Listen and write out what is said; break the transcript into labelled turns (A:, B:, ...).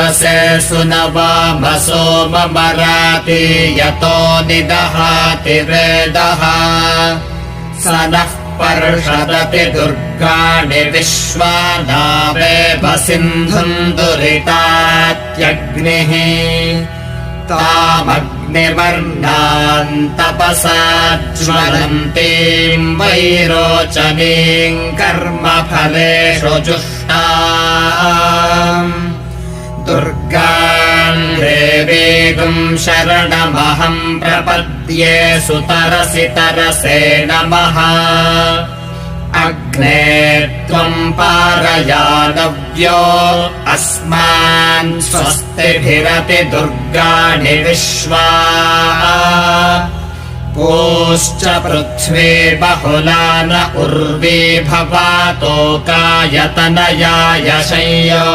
A: रसे सुनवामसो ममराति यतो निदहाति वेदः स नः पर्षदति दुर्गाणि विश्वानावेव सिन्धुम् दुरितात्यग्निः तामग्निवर्णाम् तपसा ज्वलन्तीम् वैरोचनीम् कर्मफलेषु जुष्टाम् दुर्गाम् देवीगुम् शरणमहम् प्रपद्ये सुतरसि तरसे नमः अग्ने त्वम् पारयानव्यो अस्मान् स्वस्तिभिरति दुर्गाणि विश्वा पूश्च पृथ्वी बहुला न उर्वी भवातोकायतनया यशय्यो